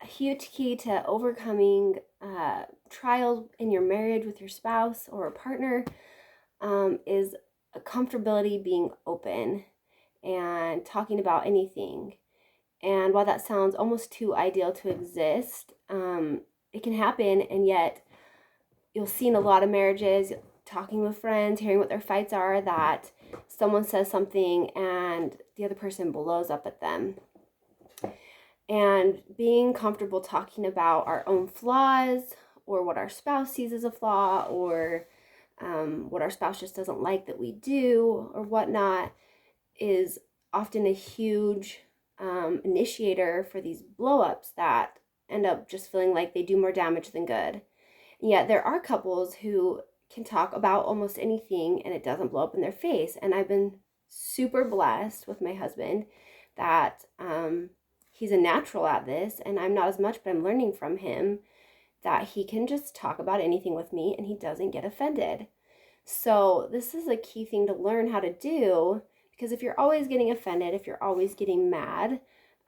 huge key to overcoming trials in your marriage with your spouse or a partner is a comfortability being open and talking about anything. And while that sounds almost too ideal to exist, it can happen, and yet you'll see in a lot of marriages, talking with friends, hearing what their fights are, that someone says something and the other person blows up at them. And being comfortable talking about our own flaws or what our spouse sees as a flaw or what our spouse just doesn't like that we do or whatnot is often a huge initiator for these blow-ups that end up just feeling like they do more damage than good. And yet there are couples who can talk about almost anything and it doesn't blow up in their face. And I've been super blessed with my husband that he's a natural at this, and I'm not as much, but I'm learning from him that he can just talk about anything with me and he doesn't get offended. So this is a key thing to learn how to do, because if you're always getting offended, if you're always getting mad,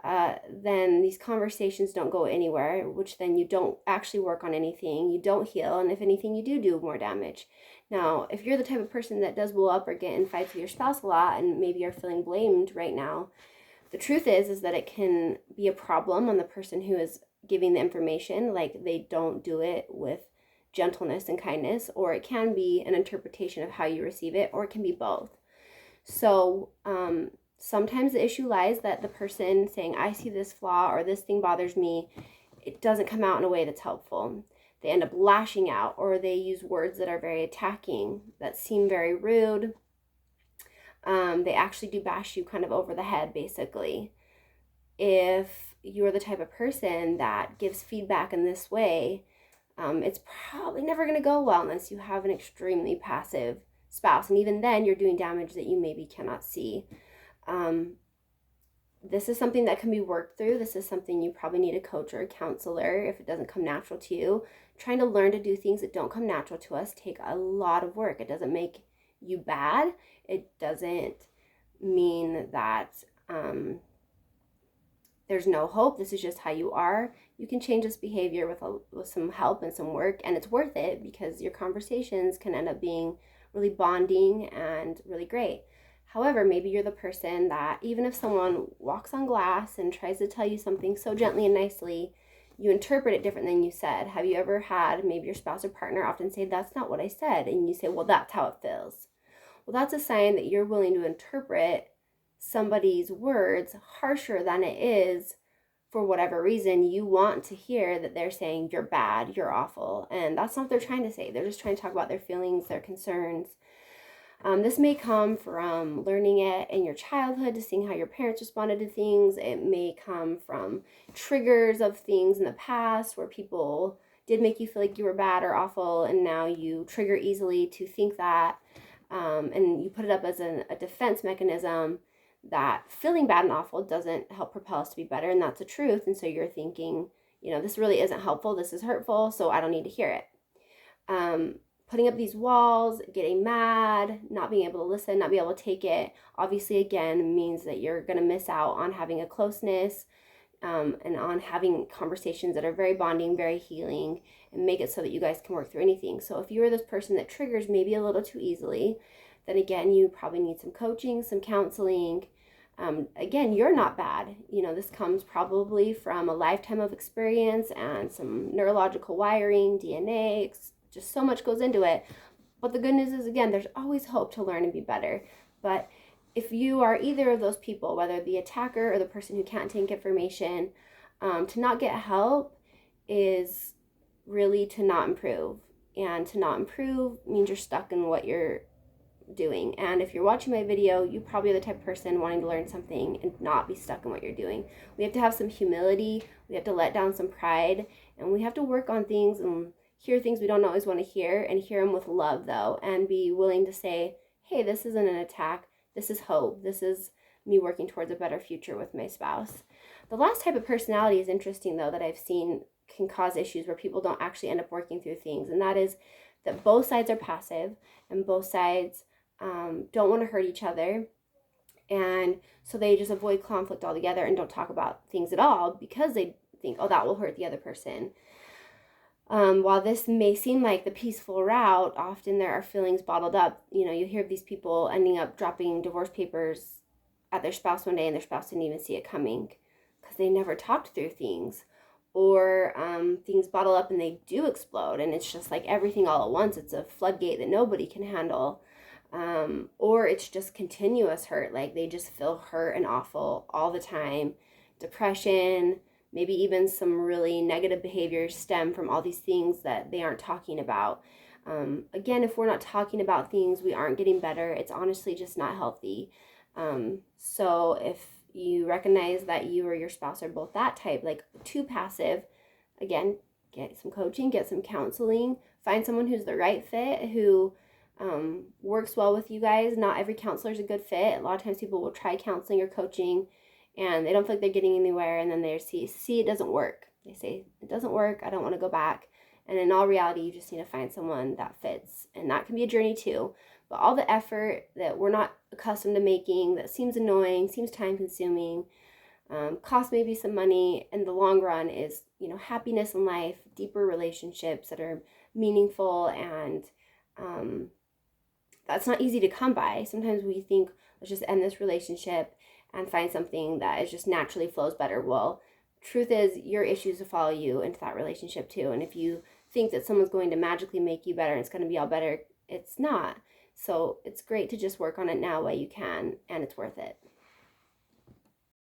then these conversations don't go anywhere, which then you don't actually work on anything, you don't heal, and if anything, you do more damage. Now, if you're the type of person that does blow up or get in fights with your spouse a lot, and maybe you're feeling blamed right now, the truth is that it can be a problem on the person who is giving the information, like they don't do it with gentleness and kindness, or it can be an interpretation of how you receive it, or it can be both. So sometimes the issue lies that the person saying, I see this flaw or this thing bothers me, it doesn't come out in a way that's helpful. They end up lashing out, or they use words that are very attacking, that seem very rude. They actually do bash you kind of over the head, basically. If you're the type of person that gives feedback in this way, it's probably never going to go well unless you have an extremely passive spouse. And even then, you're doing damage that you maybe cannot see. This is something that can be worked through. This is something you probably need a coach or a counselor if it doesn't come natural to you. Trying to learn to do things that don't come natural to us take a lot of work. It doesn't make you bad. It doesn't mean that there's no hope. This is just how you are. You can change this behavior with some help and some work, and it's worth it because your conversations can end up being really bonding and really great. However, maybe you're the person that even if someone walks on glass and tries to tell you something so gently and nicely, you interpret it different than you said. Have you ever had maybe your spouse or partner often say, that's not what I said, and you say, well, that's how it feels? Well, that's a sign that you're willing to interpret somebody's words harsher than it is for whatever reason. You want to hear that they're saying you're bad, you're awful, and that's not what they're trying to say. They're just trying to talk about their feelings, their concerns. This may come from learning it in your childhood, to seeing how your parents responded to things. It may come from triggers of things in the past where people did make you feel like you were bad or awful, and now you trigger easily to think that, and you put it up as a defense mechanism that feeling bad and awful doesn't help propel us to be better, and that's the truth. And so you're thinking, this really isn't helpful, this is hurtful, so I don't need to hear it. Putting up these walls, getting mad, not being able to listen, not be able to take it, obviously again means that you're going to miss out on having a closeness, and on having conversations that are very bonding, very healing, and make it so that you guys can work through anything. So if you're this person that triggers maybe a little too easily, then again, you probably need some coaching, some counseling. Again, you're not bad. This comes probably from a lifetime of experience and some neurological wiring, DNA, just so much goes into it. But the good news is, again, there's always hope to learn and be better. But if you are either of those people, whether the attacker or the person who can't take information, to not get help is really to not improve. And to not improve means you're stuck in what you're doing. And if you're watching my video, you probably are the type of person wanting to learn something and not be stuck in what you're doing. We have to have some humility. We have to let down some pride. And we have to work on things and hear things we don't always want to hear, and hear them with love, though, and be willing to say, hey, this isn't an attack. This is hope. This is me working towards a better future with my spouse. The last type of personality is interesting, though, that I've seen can cause issues where people don't actually end up working through things, and that is that both sides are passive and both sides don't want to hurt each other, and so they just avoid conflict altogether and don't talk about things at all because they think, oh, that will hurt the other person. While this may seem like the peaceful route, often there are feelings bottled up. You know, you hear of these people ending up dropping divorce papers at their spouse one day and their spouse didn't even see it coming because they never talked through things. Or things bottle up and they do explode and it's just like everything all at once. It's a floodgate that nobody can handle. Or it's just continuous hurt, like they just feel hurt and awful all the time. Depression, maybe even some really negative behaviors stem from all these things that they aren't talking about. Again, if we're not talking about things, we aren't getting better. It's honestly just not healthy. So if you recognize that you or your spouse are both that type, like too passive, again, get some coaching, get some counseling, find someone who's the right fit, who works well with you guys. Not every counselor is a good fit. A lot of times people will try counseling or coaching and they don't feel like they're getting anywhere, and then they see it doesn't work. They say, it doesn't work, I don't want to go back. And in all reality, you just need to find someone that fits. And that can be a journey too. But all the effort that we're not accustomed to making, that seems annoying, seems time consuming, costs maybe some money, in the long run is, you know, happiness in life, deeper relationships that are meaningful, and that's not easy to come by. Sometimes we think, let's just end this relationship and find something that is just naturally flows better. Well, truth is, your issues will follow you into that relationship too. And if you think that someone's going to magically make you better and it's going to be all better, it's not. So it's great to just work on it now while you can, and it's worth it.